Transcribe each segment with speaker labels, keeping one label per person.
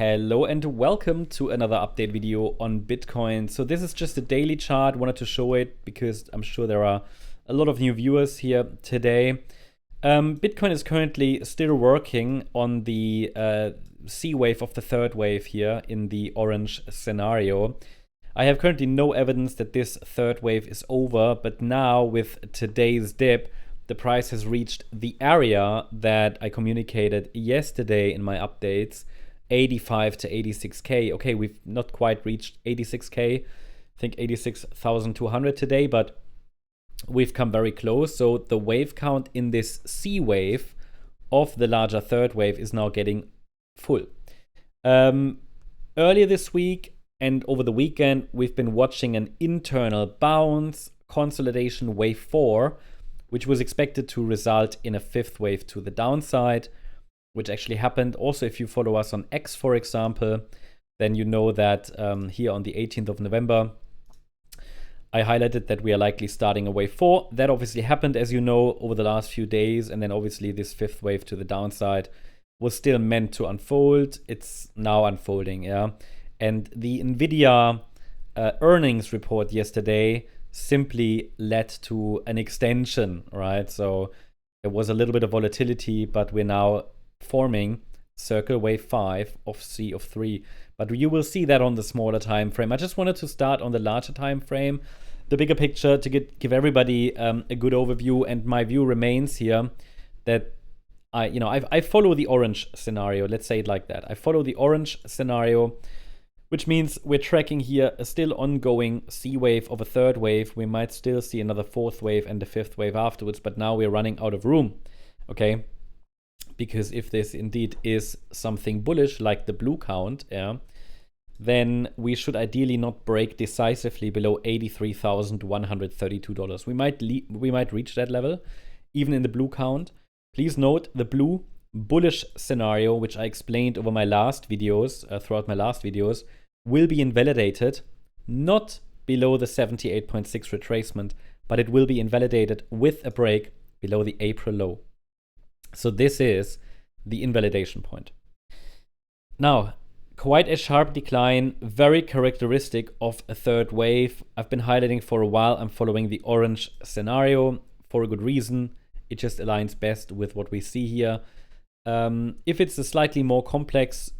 Speaker 1: Hello and welcome to another update video on Bitcoin. So this is just a daily chart. Wanted to show it because I'm sure there are a lot of new viewers here today. Bitcoin is currently still working on the C wave of the third wave here in the orange scenario. I have currently no evidence that this third wave is over, but now with today's dip, the price has reached the area that I communicated yesterday in my updates, 85 to 86K. Okay, we've not quite reached 86K. I think 86,200 today, but we've come very close. So the wave count in this C wave of the larger third wave is now getting full. Earlier this week and over the weekend, we've been watching an internal bounce consolidation wave 4, which was expected to result in a fifth wave to the downside, which actually happened. Also, if you follow us on X, for example, then you know that here on the 18th of November, I highlighted that we are likely starting a wave 4. That obviously happened, as you know, over the last few days. And then obviously this fifth wave to the downside was still meant to unfold. It's now unfolding, yeah. And the NVIDIA earnings report yesterday simply led to an extension, right? So there was a little bit of volatility, but we're now forming circle wave 5 of C of 3. But you will see that on the smaller time frame. I just wanted to start on the larger time frame, the bigger picture, to give everybody a good overview. And my view remains here that I follow the orange scenario. Let's say it like that. I follow the orange scenario, which means we're tracking here a still ongoing C wave of a third wave. We might still see another fourth wave and a fifth wave afterwards, but now we're running out of room, okay? Because if this indeed is something bullish, like the blue count, yeah, then we should ideally not break decisively below $83,132. We might reach that level, even in the blue count. Please note the blue bullish scenario, which I explained over my last videos, throughout my last videos, will be invalidated not below the 78.6 retracement, but it will be invalidated with a break below the April low. So this is the invalidation point. Now, quite a sharp decline, very characteristic of a third wave. I've been highlighting for a while. I'm following the orange scenario for a good reason. It just aligns best with what we see here. If it's a slightly more complex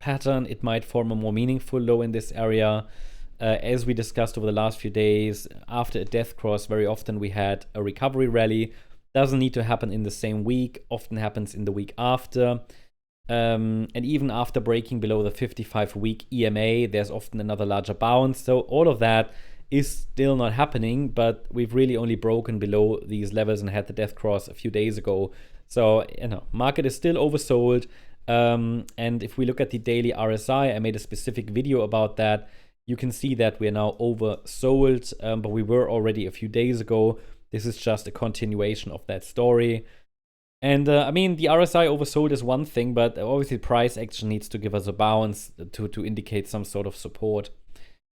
Speaker 1: pattern, it might form a more meaningful low in this area. As we discussed over the last few days, after a death cross, very often we had a recovery rally. Doesn't need to happen in the same week, often happens in the week after. And even after breaking below the 55-week EMA, there's often another larger bounce. So all of that is still not happening, but we've really only broken below these levels and had the death cross a few days ago. So, market is still oversold. And if we look at the daily RSI, I made a specific video about that. You can see that we're now oversold, but we were already a few days ago. This is just a continuation of that story. And the RSI oversold is one thing, but obviously price action needs to give us a bounce to indicate some sort of support.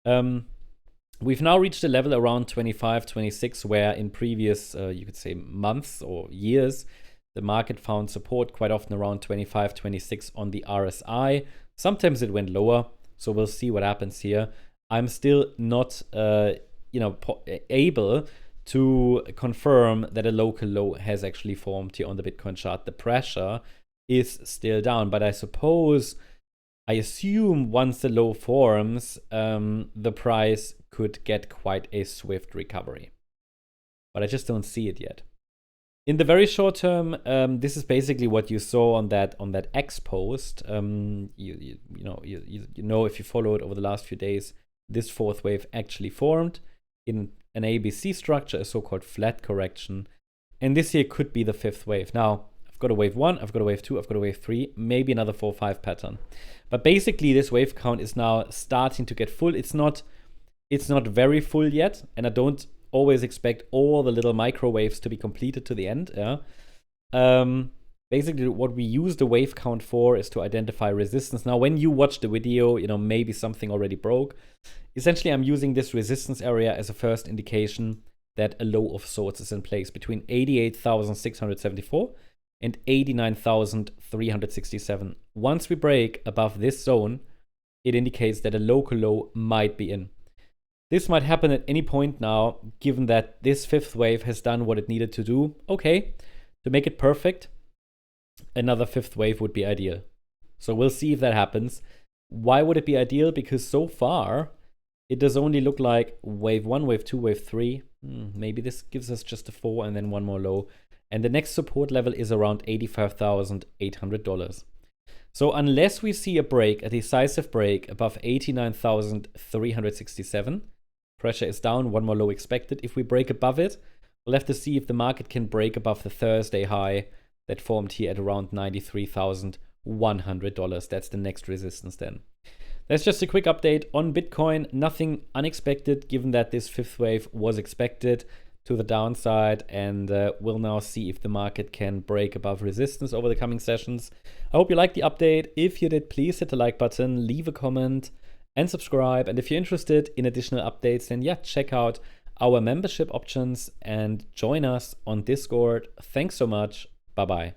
Speaker 1: We've now reached a level around 25, 26, where in previous, you could say, months or years, the market found support quite often around 25, 26 on the RSI. Sometimes it went lower, so we'll see what happens here. I'm still not, able to confirm that a local low has actually formed here on the Bitcoin chart. The pressure is still down, but I assume once the low forms, the price could get quite a swift recovery. But I just don't see it yet. In the very short term, this is basically what you saw on that X post. You know if you followed over the last few days, this fourth wave actually formed in an ABC structure, a so-called flat correction. And this here could be the fifth wave. Now, I've got a wave 1, I've got a wave 2, I've got a wave 3, maybe another 4 or 5 pattern. But basically, this wave count is now starting to get full. It's not very full yet, and I don't always expect all the little microwaves to be completed to the end. Yeah. Basically, what we use the wave count for is to identify resistance. Now, when you watch the video, maybe something already broke. Essentially, I'm using this resistance area as a first indication that a low of sorts is in place between 88,674 and 89,367. Once we break above this zone, it indicates that a local low might be in. This might happen at any point now, given that this fifth wave has done what it needed to do. Okay, to make it perfect, another fifth wave would be ideal. So we'll see if that happens. Why would it be ideal? Because so far, it does only look like wave 1, wave 2, wave 3. Maybe this gives us just a 4 and then one more low. And the next support level is around $85,800. So unless we see a break, a decisive break above 89,367, pressure is down, one more low expected. If we break above it, we'll have to see if the market can break above the Thursday high that formed here at around $93,100. That's the next resistance then. That's just a quick update on Bitcoin. Nothing unexpected, given that this fifth wave was expected to the downside, and we'll now see if the market can break above resistance over the coming sessions. I hope you liked the update. If you did, please hit the like button, leave a comment, and subscribe. And if you're interested in additional updates, then yeah, check out our membership options and join us on Discord. Thanks so much. Bye-bye.